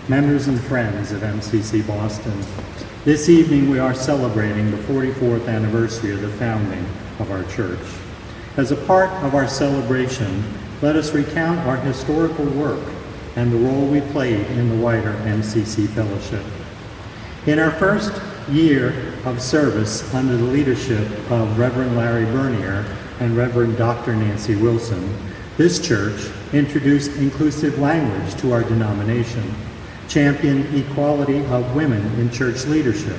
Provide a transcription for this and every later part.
members and friends of MCC Boston. This evening we are celebrating the 44th anniversary of the founding of our church. As a part of our celebration, let us recount our historical work and the role we played in the wider MCC fellowship. In our first year of service under the leadership of Reverend Larry Bernier and Reverend Dr. Nancy Wilson, this church introduced inclusive language to our denomination, championed equality of women in church leadership,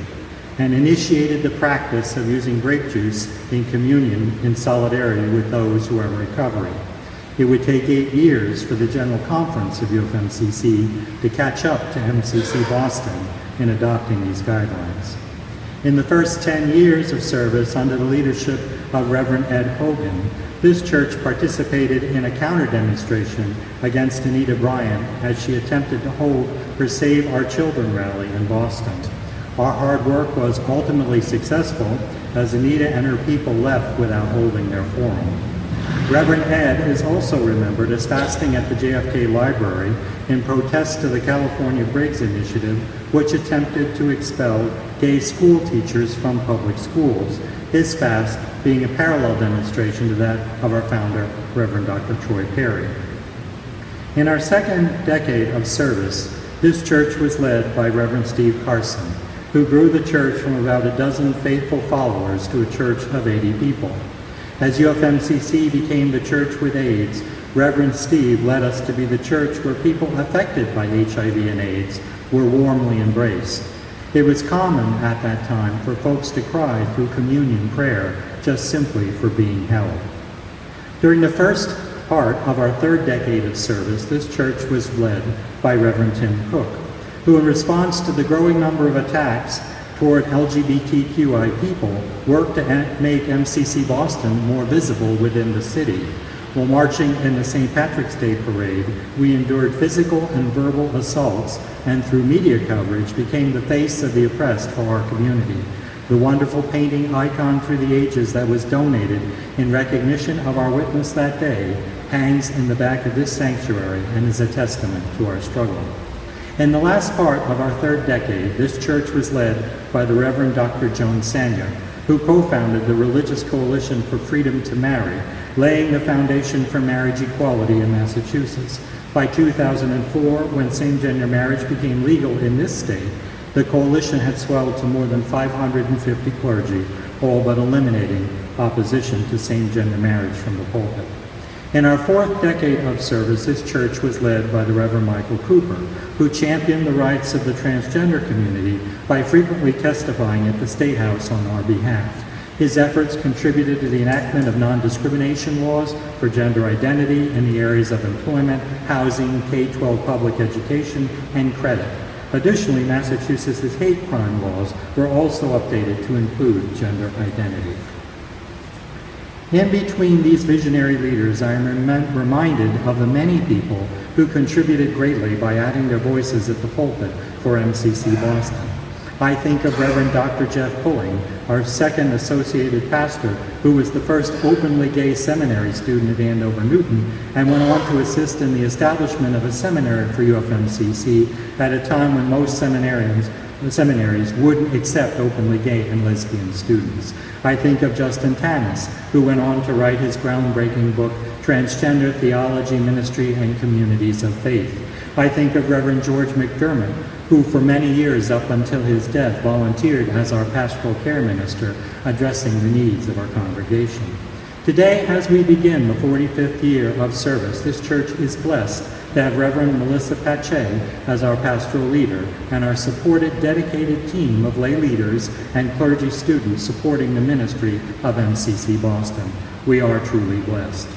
and initiated the practice of using grape juice in communion in solidarity with those who are recovering. It would take 8 years for the General Conference of UFMCC to catch up to MCC Boston in adopting these guidelines. In the first 10 years of service under the leadership of Reverend Ed Hogan, this church participated in a counter-demonstration against Anita Bryant as she attempted to hold her Save Our Children rally in Boston. Our hard work was ultimately successful as Anita and her people left without holding their forum. Reverend Ed is also remembered as fasting at the JFK Library in protest to the California Briggs Initiative, which attempted to expel gay school teachers from public schools, his fast being a parallel demonstration to that of our founder, Reverend Dr. Troy Perry. In our second decade of service, this church was led by Reverend Steve Carson, who grew the church from about a dozen faithful followers to a church of 80 people. As UFMCC became the church with AIDS, Reverend Steve led us to be the church where people affected by HIV and AIDS were warmly embraced. It was common at that time for folks to cry through communion prayer just simply for being held. During the first part of our third decade of service, this church was led by Reverend Tim Cook, who in response to the growing number of attacks toward LGBTQI people worked to make MCC Boston more visible within the city. While marching in the St. Patrick's Day Parade, we endured physical and verbal assaults and through media coverage became the face of the oppressed for our community. The wonderful painting icon through the ages that was donated in recognition of our witness that day hangs in the back of this sanctuary and is a testament to our struggle. In the last part of our third decade, this church was led by the Reverend Dr. Joan Sanya, who co-founded the Religious Coalition for Freedom to Marry, laying the foundation for marriage equality in Massachusetts. By 2004, when same-gender marriage became legal in this state, the coalition had swelled to more than 550 clergy, all but eliminating opposition to same-gender marriage from the pulpit. In our fourth decade of service, this church was led by the Reverend Michael Cooper, who championed the rights of the transgender community by frequently testifying at the State House on our behalf. His efforts contributed to the enactment of non-discrimination laws for gender identity in the areas of employment, housing, K-12 public education, and credit. Additionally, Massachusetts' hate crime laws were also updated to include gender identity. In between these visionary leaders, I am reminded of the many people who contributed greatly by adding their voices at the pulpit for MCC Boston. I think of Reverend Dr. Jeff Pulling, our second associated pastor, who was the first openly gay seminary student at Andover Newton and went on to assist in the establishment of a seminary for UFMCC at a time when most seminaries wouldn't accept openly gay and lesbian students. I think of Justin Tanis, who went on to write his groundbreaking book, Transgender Theology, Ministry, and Communities of Faith. I think of Reverend George McDermott, who for many years up until his death volunteered as our pastoral care minister, addressing the needs of our congregation. Today, as we begin the 45th year of service, this church is blessed to have Reverend Melissa Pache as our pastoral leader and our supported, dedicated team of lay leaders and clergy students supporting the ministry of MCC Boston. We are truly blessed.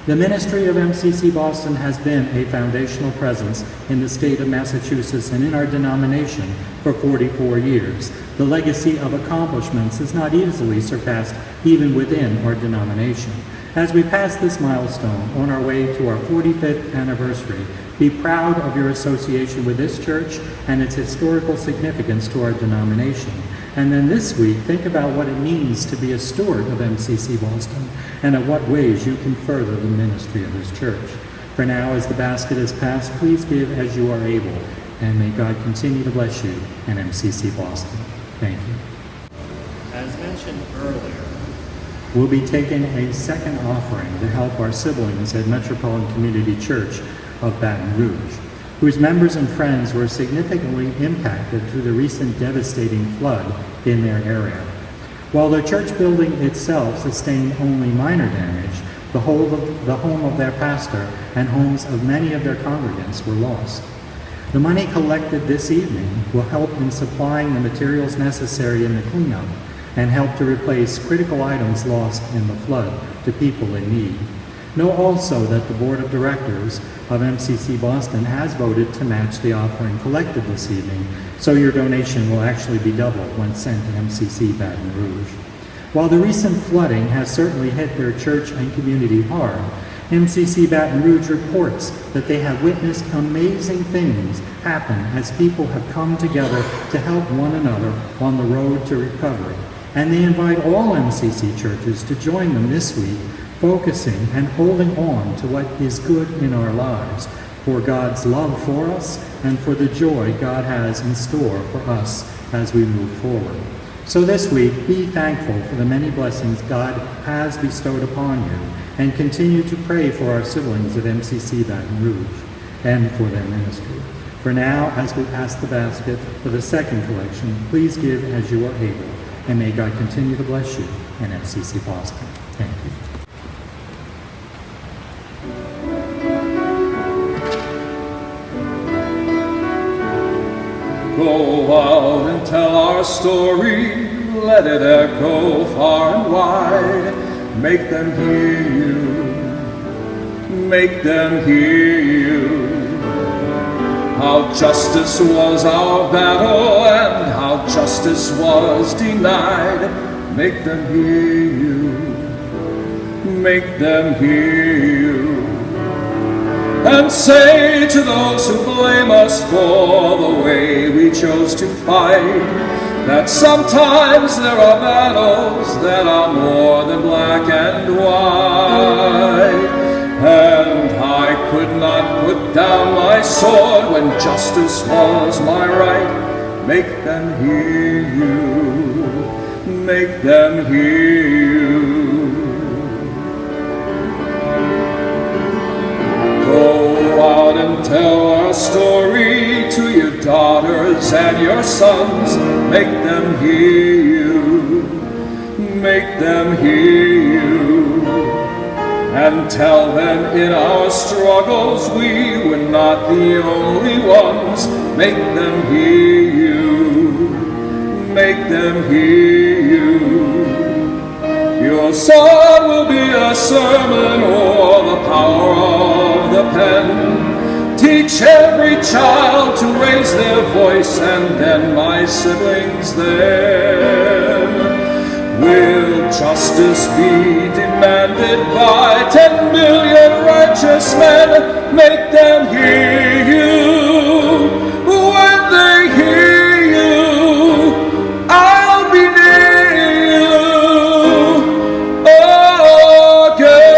The ministry of MCC Boston has been a foundational presence in the state of Massachusetts and in our denomination for 44 years. The legacy of accomplishments is not easily surpassed even within our denomination. As we pass this milestone on our way to our 45th anniversary, be proud of your association with this church and its historical significance to our denomination. And then this week, think about what it means to be a steward of MCC Boston and in what ways you can further the ministry of this church. For now, as the basket is passed, please give as you are able, and may God continue to bless you and MCC Boston. Thank you. As mentioned earlier, we'll be taking a second offering to help our siblings at Metropolitan Community Church of Baton Rouge, whose members and friends were significantly impacted through the recent devastating flood in their area. While the church building itself sustained only minor damage, the home of their pastor and homes of many of their congregants were lost. The money collected this evening will help in supplying the materials necessary in the cleanup and help to replace critical items lost in the flood to people in need. Know also that the Board of Directors of MCC Boston has voted to match the offering collected this evening, so your donation will actually be doubled when sent to MCC Baton Rouge. While the recent flooding has certainly hit their church and community hard, MCC Baton Rouge reports that they have witnessed amazing things happen as people have come together to help one another on the road to recovery. And they invite all MCC churches to join them this week, focusing and holding on to what is good in our lives, for God's love for us and for the joy God has in store for us as we move forward. So this week, be thankful for the many blessings God has bestowed upon you, and continue to pray for our siblings at MCC Baton Rouge and for their ministry. For now, as we pass the basket for the second collection, please give as you are able, and may God continue to bless you and MCC Boston. Thank you. Go out and tell our story, let it echo far and wide. Make them hear you, make them hear you. How justice was our battle and how justice was denied. Make them hear you, make them hear you. And say to those who blame us for the way we chose to fight, that sometimes there are battles that are more than black and white. And I could not put down my sword when justice was my right. Make them hear you, make them hear you. Go out and tell our story to your daughters and your sons. Make them hear you, make them hear you. And tell them in our struggles we were not the only ones. Make them hear you, make them hear you. Your song will be a sermon or the power of the pen. Teach every child to raise their voice, and then my siblings then. Will justice be demanded by 10 million righteous men? Make them hear you. When they hear you, I'll be near you again.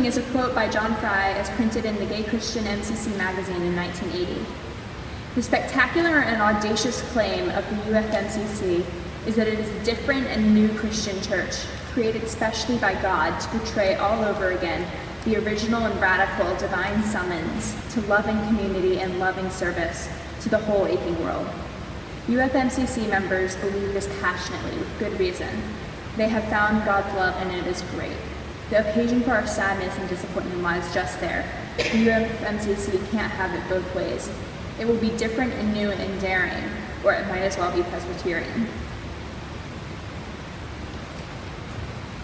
Is a quote by John Fry as printed in the Gay Christian MCC magazine in 1980. The spectacular and audacious claim of the UFMCC is that it is a different and new Christian church, created specially by God to portray all over again the original and radical divine summons to loving community and loving service to the whole aching world. UFMCC members believe this passionately with good reason. They have found God's love and it is great. The occasion for our sadness and disappointment lies just there. The UFMCC can't have it both ways. It will be different and new and daring, or it might as well be Presbyterian.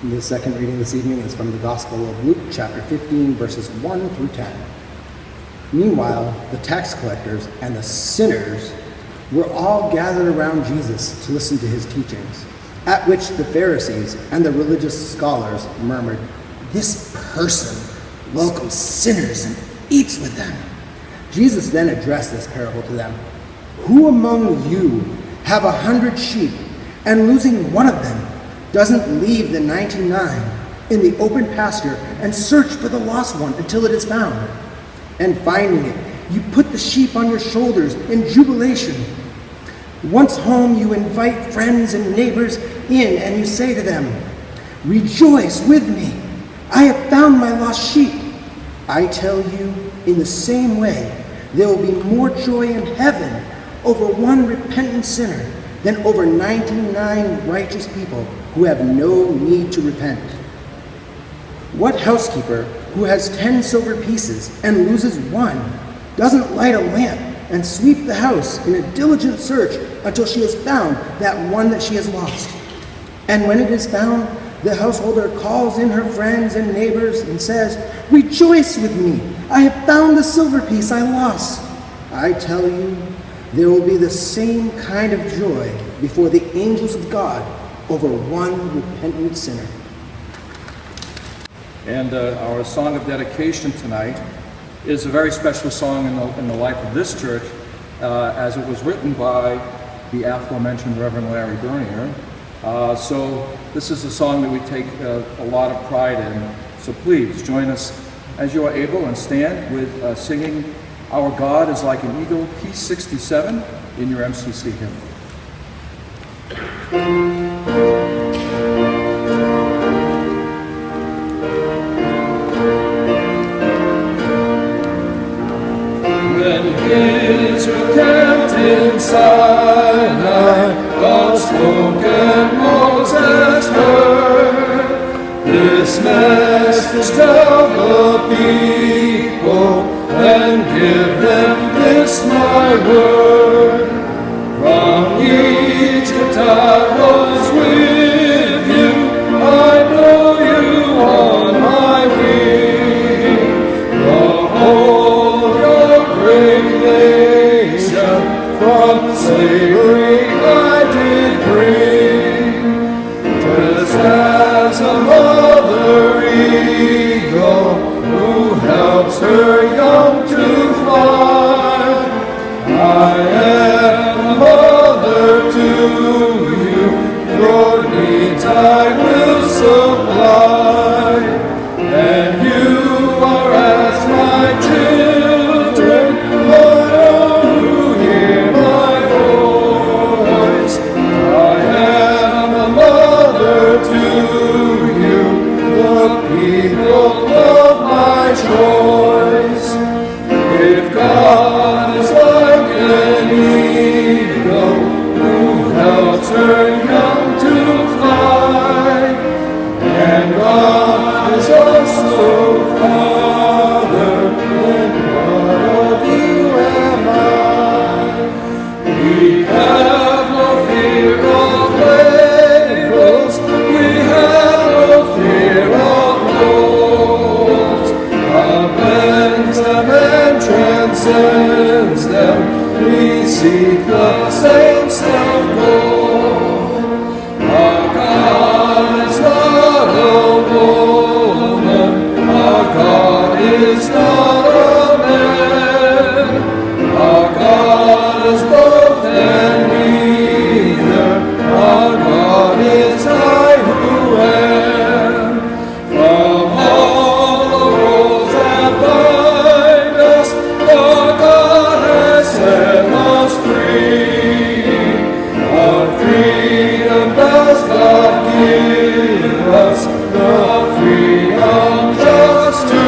The second reading this evening is from the Gospel of Luke, chapter 15, verses 1 through 10. Meanwhile, the tax collectors and the sinners were all gathered around Jesus to listen to his teachings. At which the Pharisees and the religious scholars murmured, "This person welcomes sinners and eats with them." Jesus then addressed this parable to them. Who among you have 100 sheep, and losing one of them doesn't leave the 99 in the open pasture and search for the lost one until it is found? And finding it, you put the sheep on your shoulders in jubilation. Once home, you invite friends and neighbors in, and you say to them, "Rejoice with me, I have found my lost sheep." I tell you, in the same way, there will be more joy in heaven over one repentant sinner than over 99 righteous people who have no need to repent. What housekeeper who has 10 silver pieces and loses one doesn't light a lamp and sweep the house in a diligent search until she has found that one that she has lost? And when it is found, the householder calls in her friends and neighbors and says, "Rejoice with me, I have found the silver piece I lost." I tell you, there will be the same kind of joy before the angels of God over one repentant sinner. And our song of dedication tonight is a very special song in the life of this church, as it was written by the aforementioned Reverend Larry Bernier. So this is a song that we take a lot of pride in. So please join us as you are able and stand with singing "Our God is Like an Eagle," Piece 67 in your MCC hymn. When his were kept in Sinai, God spoke and Moses heard. This message tell the people and give them this my word. From Egypt I was with you, I know you on my wing. The whole your great nation from slavery I did bring. Just as a mother eagle who helps her young to fly, I am a mother to you, your needs I will supply, and you are as my children, Lord, who hear my voice. I am a mother to you, the people of my choice. If God is like an eagle who helps her young to fly, and God is also Father, then what of you am I? We have no fear of labels, we have no fear of laws. God bends them and transcends them, we seek the same goal. Our God is not a woman, our God is not a man, our God is both and neither, our God is I who am. From all the rules that bind us, our God has set us free. Our freedom does God give us, the freedom just to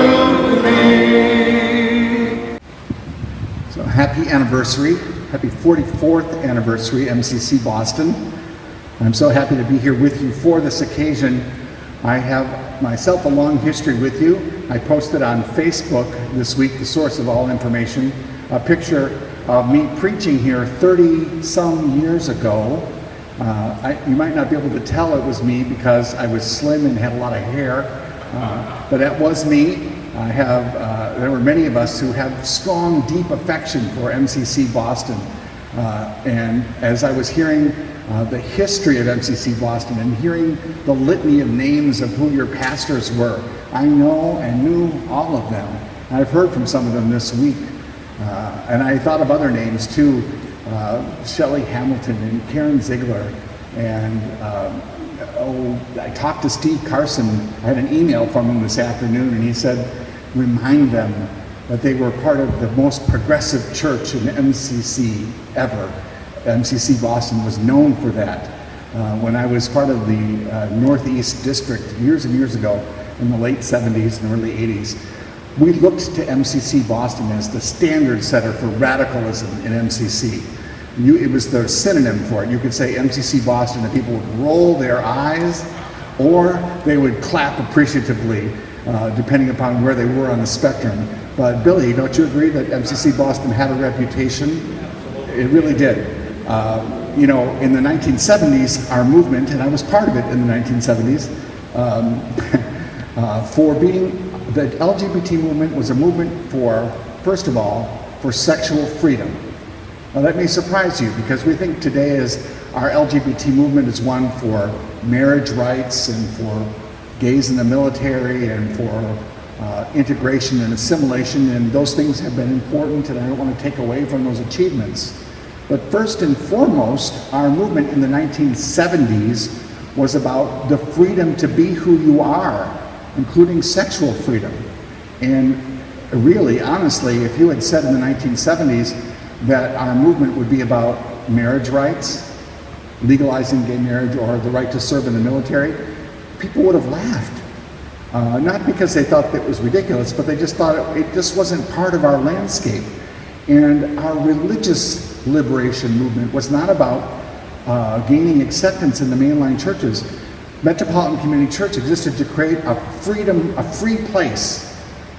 be. So happy anniversary, happy 44th anniversary, MCC Boston. I'm so happy to be here with you for this occasion. I have myself a long history with you. I posted on Facebook this week, the source of all information, a picture of me preaching here 30-some years ago. You might not be able to tell it was me because I was slim and had a lot of hair, but that was me. There were many of us who have strong, deep affection for MCC Boston. And as I was hearing the history of MCC Boston and hearing the litany of names of who your pastors were, I know and knew all of them. I've heard from some of them this week. And I thought of other names too. Shelley Hamilton and Karen Ziegler, and I talked to Steve Carson. I had an email from him this afternoon, and he said, remind them that they were part of the most progressive church in MCC ever. MCC Boston was known for that. When I was part of the Northeast District years and years ago, in the late 70s and early 80s, we looked to MCC Boston as the standard setter for radicalism in MCC. It was the synonym for it. You could say MCC Boston and people would roll their eyes or they would clap appreciatively, depending upon where they were on the spectrum. But Billy, don't you agree that MCC Boston had a reputation? It really did. You know, in the 1970s, our movement, and I was part of it in the 1970s, for being, the LGBT movement was a movement for, first of all, for sexual freedom. Now that may surprise you, because we think today is our LGBT movement is one for marriage rights and for gays in the military and for integration and assimilation, and those things have been important, and I don't want to take away from those achievements. But first and foremost, our movement in the 1970s was about the freedom to be who you are, including sexual freedom. And really, honestly, if you had said in the 1970s that our movement would be about marriage rights, legalizing gay marriage, or the right to serve in the military, people would have laughed. Not because they thought that it was ridiculous, but they just thought it just wasn't part of our landscape. And our religious liberation movement was not about gaining acceptance in the mainline churches. Metropolitan Community Church existed to create a free place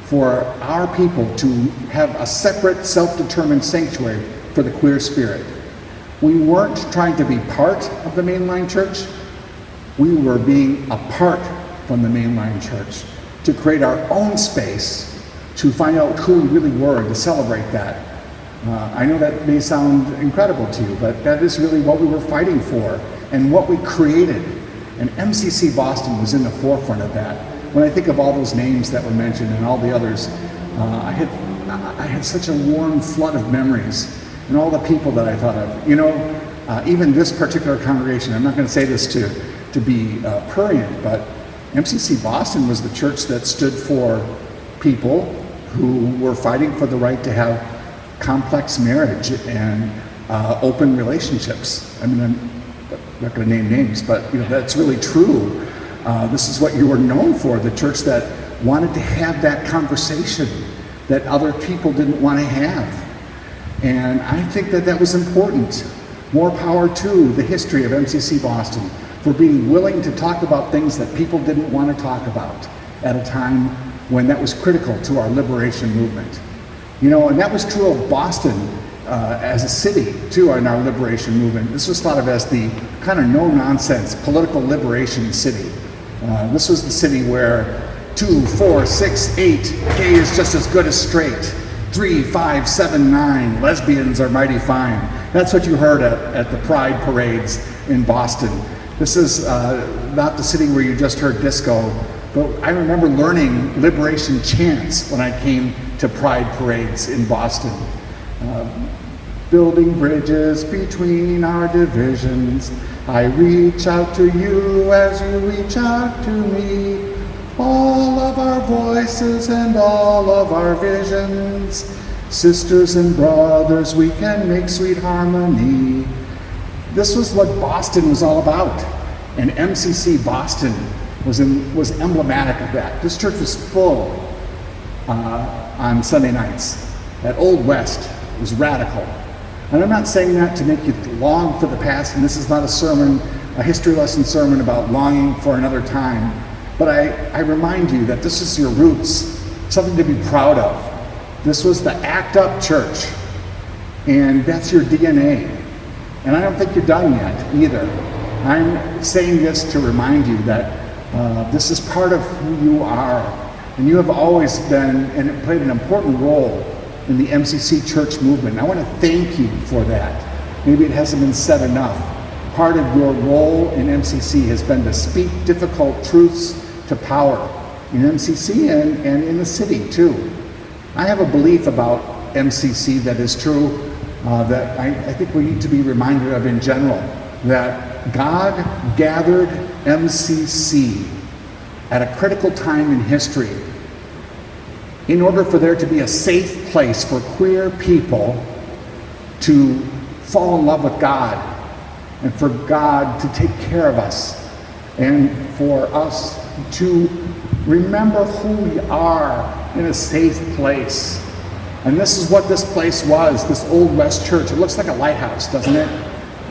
for our people to have a separate, self-determined sanctuary for the queer spirit. We weren't trying to be part of the mainline church. We were being apart from the mainline church to create our own space, to find out who we really were and to celebrate that. I know that may sound incredible to you, but that is really what we were fighting for and what we created. And MCC Boston was in the forefront of that. When I think of all those names that were mentioned and all the others, I had such a warm flood of memories and all the people that I thought of. You know, even this particular congregation, I'm not going to say this to be prurient, but MCC Boston was the church that stood for people who were fighting for the right to have complex marriage and open relationships. I mean, I'm not going to name names, but you know, that's really true. This is what you were known for, the church that wanted to have that conversation that other people didn't want to have. And I think that that was important. More power to the history of MCC Boston for being willing to talk about things that people didn't want to talk about at a time when that was critical to our liberation movement. You know, and that was true of Boston as a city, too, in our liberation movement. This was thought of as the kind of no-nonsense political liberation city. This was the city where 2, 4, 6, 8, gay is just as good as straight. 3, 5, 7, 9, lesbians are mighty fine. That's what you heard at the pride parades in Boston. This is not the city where you just heard disco, but I remember learning liberation chants when I came to pride parades in Boston. Building bridges between our divisions, I reach out to you as you reach out to me. All of our voices and all of our visions, sisters and brothers, we can make sweet harmony. This was what Boston was all about, and MCC Boston was emblematic of that. This church was full on Sunday nights. That Old West was radical. And I'm not saying that to make you long for the past, and this is not a sermon, a history lesson sermon about longing for another time, but I remind you that this is your roots, something to be proud of. This was the ACT UP church, and that's your DNA. And I don't think you're done yet either. I'm saying this to remind you that this is part of who you are, and you have always been and played an important role in the MCC church movement. I want to thank you for that. Maybe it hasn't been said enough. Part of your role in MCC has been to speak difficult truths to power in MCC and in the city too. I have a belief about MCC that is true that I think we need to be reminded of in general, that God gathered MCC at a critical time in history in order for there to be a safe place for queer people to fall in love with God, and for God to take care of us, and for us to remember who we are in a safe place. And this is what this place was, this Old West Church. It looks like a lighthouse, doesn't it?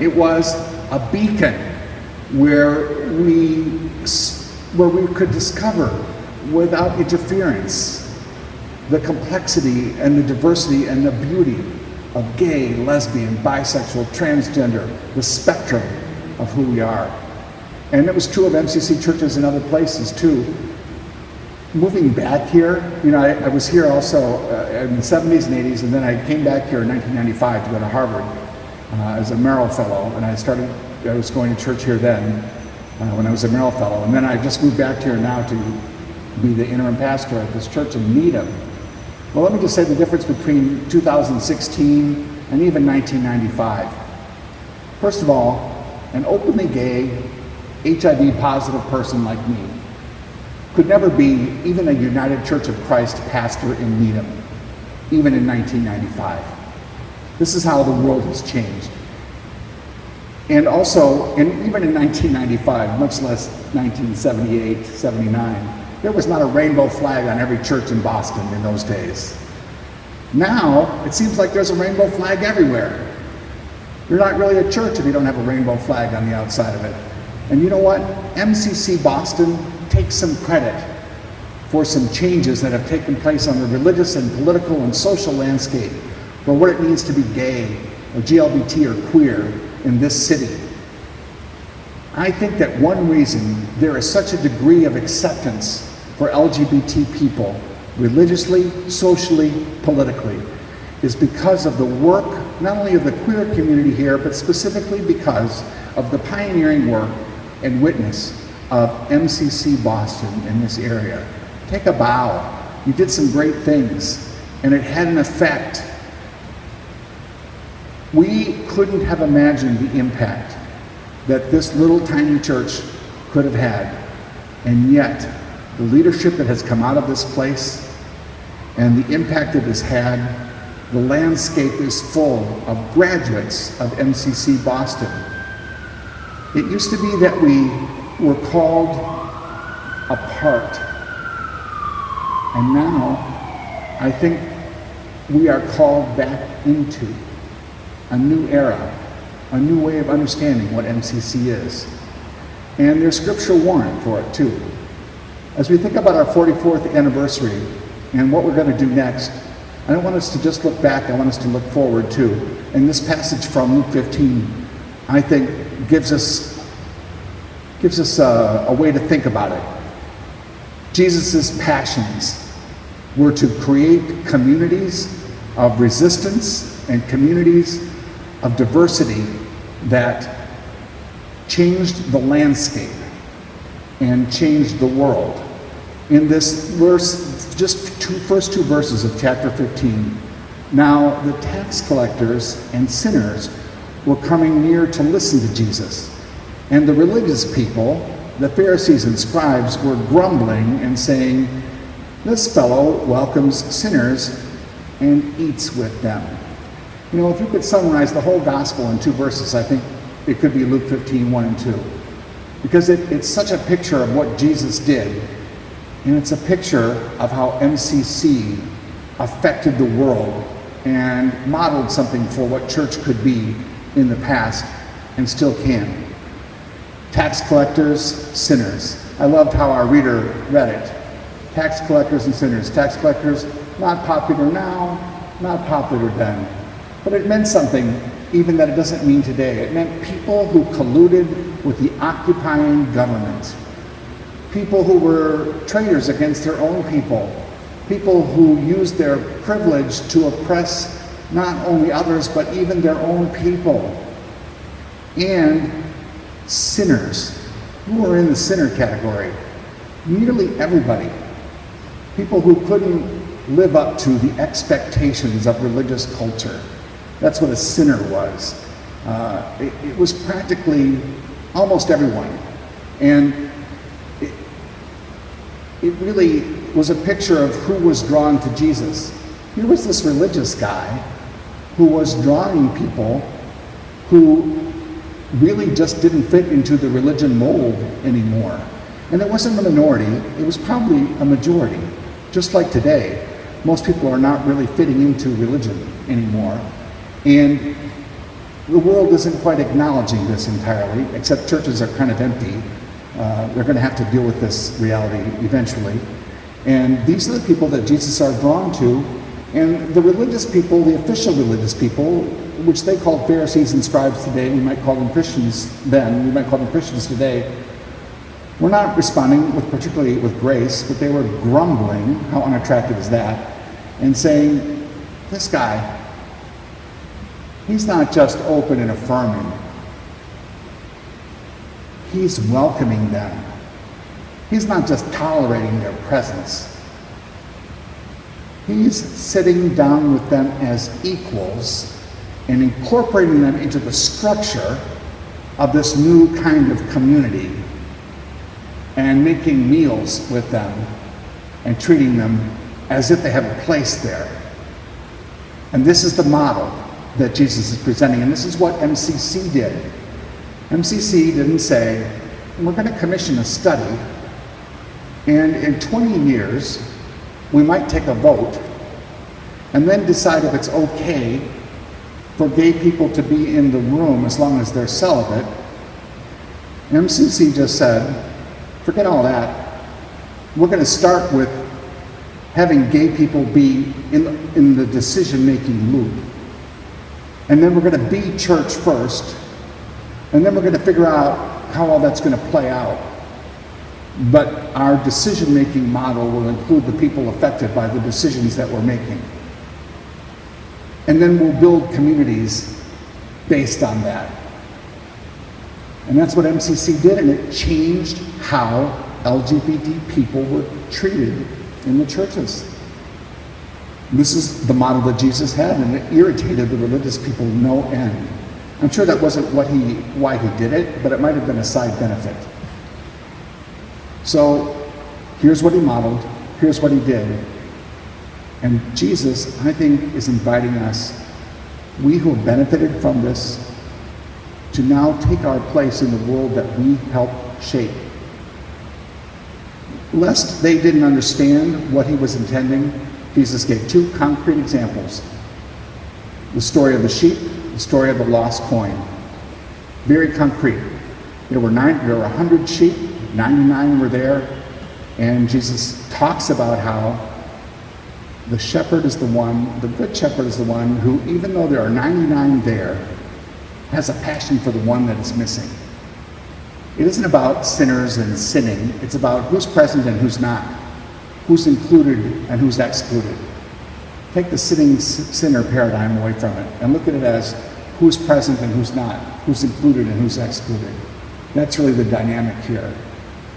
It was a beacon where we could discover, without interference, the complexity and the diversity and the beauty of gay, lesbian, bisexual, transgender, the spectrum of who we are. And it was true of MCC churches in other places too. Moving back here, I was here also in the 70s and 80s, and then I came back here in 1995 to go to Harvard as a Merrill Fellow, and I was going to church here then when I was a Merrill Fellow, and then I just moved back here now to be the interim pastor at this church in Needham. Well, let me just say the difference between 2016 and even 1995. First of all, an openly gay, HIV positive person like me could never be even a United Church of Christ pastor in Needham, even in 1995. This is how the world has changed. And also, and even in 1995, much less 1978, 79, there was not a rainbow flag on every church in Boston in those days. Now, it seems like there's a rainbow flag everywhere. You're not really a church if you don't have a rainbow flag on the outside of it. And you know what? MCC Boston takes some credit for some changes that have taken place on the religious and political and social landscape for what it means to be gay or GLBT or queer in this city. I think that one reason there is such a degree of acceptance for LGBT people, religiously, socially, politically, is because of the work, not only of the queer community here, but specifically because of the pioneering work and witness of MCC Boston in this area. Take a bow. You did some great things, and it had an effect. We couldn't have imagined the impact that this little tiny church could have had, and yet the leadership that has come out of this place and the impact it has had, the landscape is full of graduates of MCC Boston. It used to be that we were called apart, and now I think we are called back into a new era, a new way of understanding what MCC is. And there's scriptural warrant for it too. As we think about our 44th anniversary and what we're going to do next, I don't want us to just look back, I want us to look forward too. And this passage from Luke 15, I think, gives us a way to think about it. Jesus' passions were to create communities of resistance and communities of diversity that changed the landscape and changed the world. In this verse, first two verses of chapter 15, now the tax collectors and sinners were coming near to listen to Jesus. And the religious people, the Pharisees and scribes, were grumbling and saying, "This fellow welcomes sinners and eats with them." You know, if you could summarize the whole gospel in two verses, I think it could be Luke 15, 1 and 2. Because it's such a picture of what Jesus did, and it's a picture of how MCC affected the world and modeled something for what church could be in the past and still can. Tax collectors, sinners. I loved how our reader read it. Tax collectors and sinners. Tax collectors, not popular now, not popular then. But it meant something even that it doesn't mean today. It meant people who colluded with the occupying government. People who were traitors against their own people. People who used their privilege to oppress not only others, but even their own people. And sinners. Who were in the sinner category? Nearly everybody. People who couldn't live up to the expectations of religious culture. That's what a sinner was. It was practically almost everyone. And it really was a picture of who was drawn to Jesus. Here was this religious guy who was drawing people who really just didn't fit into the religion mold anymore. And it wasn't a minority, it was probably a majority. Just like today, most people are not really fitting into religion anymore. And the world isn't quite acknowledging this entirely, except churches are kind of empty. They're going to have to deal with this reality eventually. And these are the people that Jesus are drawn to. And the religious people, the official religious people, which they called Pharisees and scribes today, we might call them Christians then, we might call them Christians today, were not responding particularly with grace, but they were grumbling, how unattractive is that, and saying, this guy, he's not just open and affirming, he's welcoming them. He's not just tolerating their presence. He's sitting down with them as equals and incorporating them into the structure of this new kind of community and making meals with them and treating them as if they have a place there. And this is the model that Jesus is presenting, and this is what MCC did. MCC didn't say, we're going to commission a study, and in 20 years, we might take a vote and then decide if it's okay for gay people to be in the room as long as they're celibate. MCC just said, forget all that. We're going to start with having gay people be in the decision-making loop. And then we're going to be church first, and then we're going to figure out how all that's going to play out. But our decision-making model will include the people affected by the decisions that we're making. And then we'll build communities based on that. And that's what MCC did, and it changed how LGBT people were treated in the churches. This is the model that Jesus had, and it irritated the religious people no end. I'm sure that wasn't why he did it, but it might have been a side benefit. So here's what he modeled, here's what he did. And Jesus, I think, is inviting us, we who have benefited from this, to now take our place in the world that we helped shape. Lest they didn't understand what he was intending, Jesus gave two concrete examples. The story of the sheep, the story of the lost coin. Very concrete. There were 100 sheep, 99 were there, and Jesus talks about how the shepherd is the one, the good shepherd is the one who, even though there are 99 there, has a passion for the one that is missing. It isn't about sinners and sinning, it's about who's present and who's not, who's included and who's excluded. Take the sinner paradigm away from it and look at it as who's present and who's not, who's included and who's excluded. That's really the dynamic here.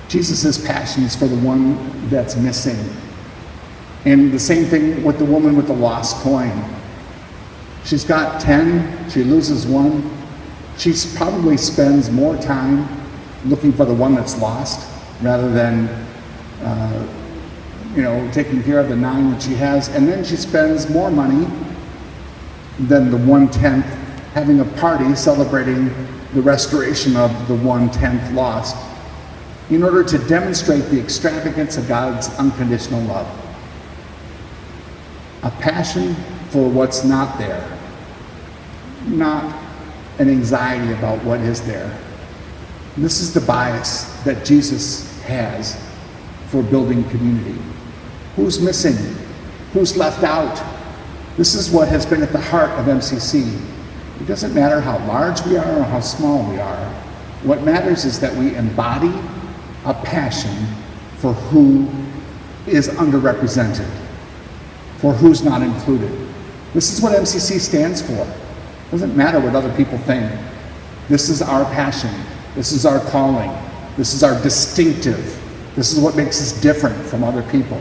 Jesus' passion is for the one that's missing. And the same thing with the woman with the lost coin. She's got 10, she loses one. She probably spends more time looking for the one that's lost rather than taking care of the 9 that she has. And then she spends more money than the 1/10 having a party celebrating the restoration of the 1/10 lost in order to demonstrate the extravagance of God's unconditional love. A passion for what's not there, not an anxiety about what is there. This is the bias that Jesus has for building community. Who's missing? Who's left out? This is what has been at the heart of MCC. It doesn't matter how large we are or how small we are. What matters is that we embody a passion for who is underrepresented, for who's not included. This is what MCC stands for. It doesn't matter what other people think. This is our passion. This is our calling. This is our distinctive. This is what makes us different from other people.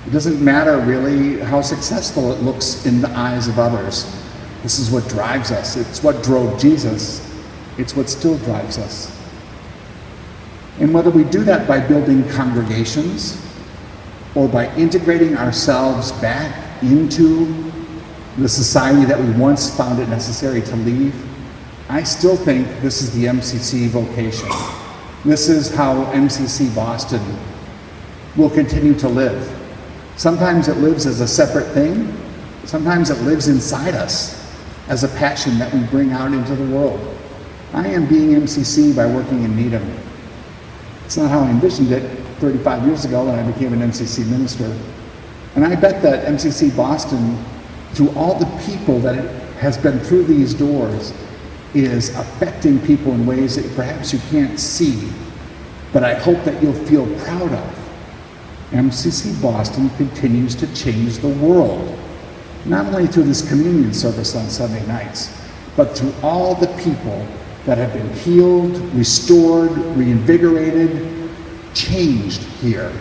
It doesn't matter really how successful it looks in the eyes of others. This is what drives us. It's what drove Jesus. It's what still drives us. And whether we do that by building congregations or by integrating ourselves back into the society that we once found it necessary to leave, I still think this is the MCC vocation. This is how MCC Boston will continue to live. Sometimes it lives as a separate thing. Sometimes it lives inside us as a passion that we bring out into the world. I am being MCC by working in Needham. It's not how I envisioned it 35 years ago when I became an MCC minister. And I bet that MCC Boston, through all the people that it has been through these doors, is affecting people in ways that perhaps you can't see, but I hope that you'll feel proud of. MCC Boston continues to change the world, not only through this communion service on Sunday nights, but through all the people that have been healed, restored, reinvigorated, changed here,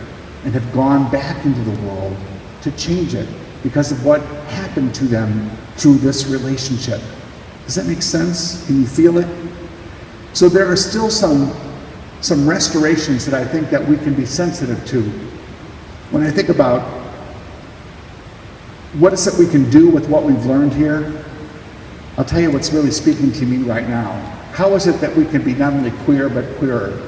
and have gone back into the world to change it because of what happened to them through this relationship. Does that make sense? Can you feel it? So there are still some restorations that I think that we can be sensitive to. When I think about what is it we can do with what we've learned here, I'll tell you what's really speaking to me right now. How is it that we can be not only queer, but queerer?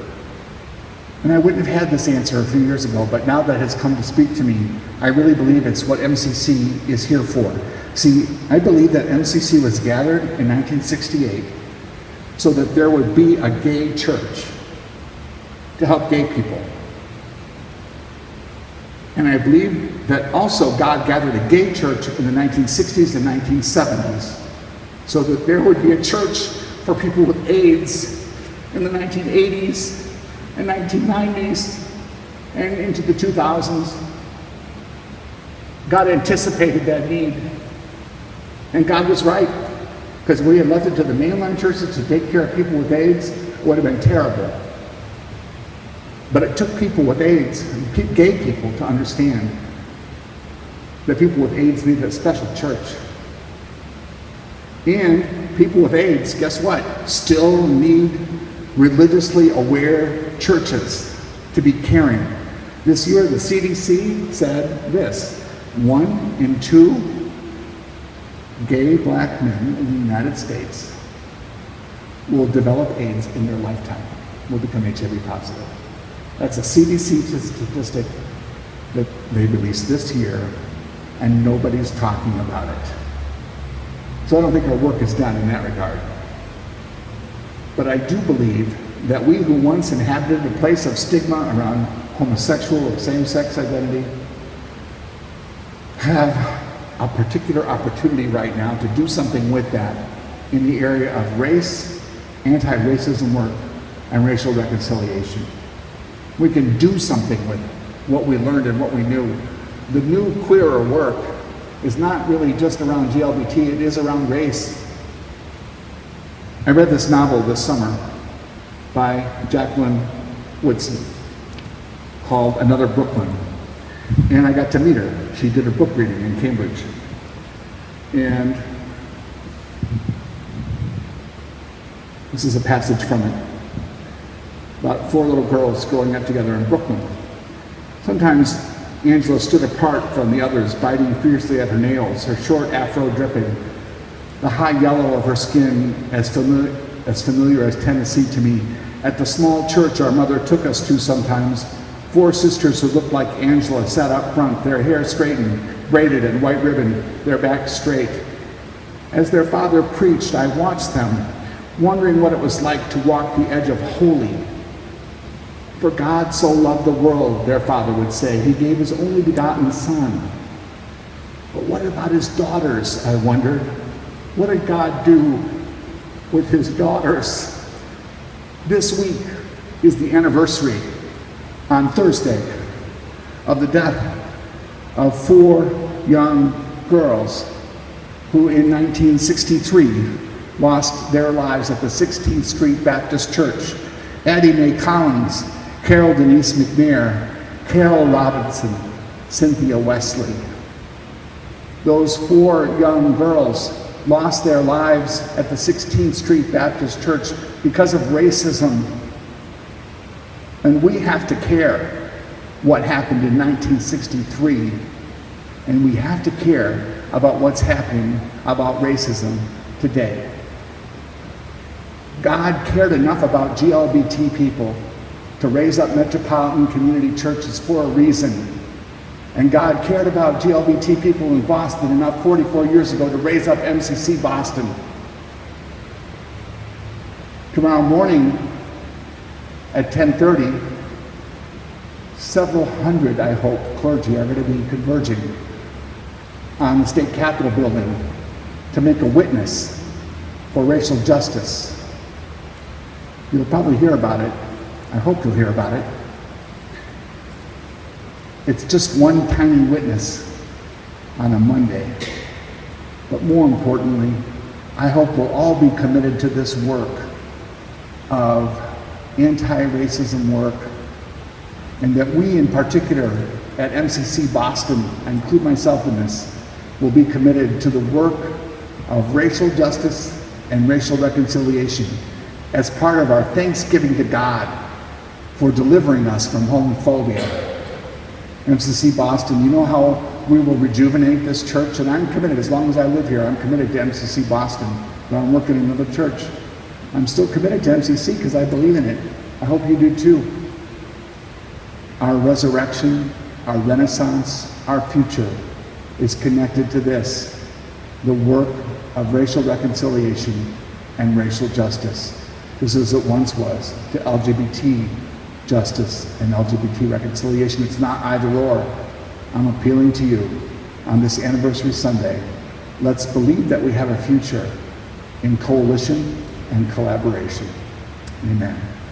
And I wouldn't have had this answer a few years ago, but now that it has come to speak to me, I really believe it's what MCC is here for. See, I believe that MCC was gathered in 1968 so that there would be a gay church to help gay people. And I believe that also God gathered a gay church in the 1960s and 1970s so that there would be a church for people with AIDS in the 1980s and 1990s and into the 2000s. God anticipated that need. And God was right, because if we had left it to the mainline churches to take care of people with AIDS, it would have been terrible. But it took people with AIDS, gay people, to understand that people with AIDS needed a special church. And people with AIDS, guess what? Still need religiously aware churches to be caring. This year, the CDC said this: 1 in 2 gay black men in the United States will develop AIDS in their lifetime, will become HIV positive. That's a CDC statistic that they released this year, and nobody's talking about it. So I don't think our work is done in that regard. But I do believe that we who once inhabited a place of stigma around homosexual or same-sex identity have a particular opportunity right now to do something with that in the area of race, anti-racism work, and racial reconciliation. We can do something with what we learned and what we knew. The new queerer work is not really just around GLBT, it is around race. I read this novel this summer by Jacqueline Woodson called Another Brooklyn. And I got to meet her. She did a book reading in Cambridge. And this is a passage from it about 4 little girls growing up together in Brooklyn. Sometimes Angela stood apart from the others, biting fiercely at her nails, her short afro dripping, the high yellow of her skin as familiar as Tennessee to me. At the small church our mother took us to sometimes, 4 sisters who looked like Angela sat up front, their hair straightened, braided and white ribbon, their backs straight. As their father preached, I watched them, wondering what it was like to walk the edge of holy. For God so loved the world, their father would say, he gave his only begotten Son. But what about his daughters, I wondered? What did God do with his daughters? This week is the anniversary, on Thursday, of the death of 4 young girls who in 1963 lost their lives at the 16th Street Baptist Church. Addie Mae Collins, Carol Denise McNair, Carol Robinson, Cynthia Wesley. Those 4 young girls lost their lives at the 16th Street Baptist Church because of racism. And we have to care what happened in 1963, and we have to care about what's happening about racism today. God cared enough about GLBT people to raise up metropolitan community churches for a reason. And God cared about GLBT people in Boston enough 44 years ago to raise up MCC Boston. Tomorrow morning at 10:30, several hundred, I hope, clergy are going to be converging on the state capitol building to make a witness for racial justice. You'll probably hear about it. I hope you'll hear about it. It's just one tiny witness on a Monday. But more importantly, I hope we'll all be committed to this work of anti-racism work, and that we in particular at MCC Boston, I include myself in this, will be committed to the work of racial justice and racial reconciliation as part of our thanksgiving to God for delivering us from homophobia. MCC Boston, you know how we will rejuvenate this church, and I'm committed, as long as I live here, I'm committed to MCC Boston, but I'm working in another church. I'm still committed to MCC because I believe in it. I hope you do too. Our resurrection, our renaissance, our future is connected to this, the work of racial reconciliation and racial justice. This is as it once was to LGBT justice and LGBT reconciliation. It's not either or. I'm appealing to you on this anniversary Sunday. Let's believe that we have a future in coalition and collaboration. Amen.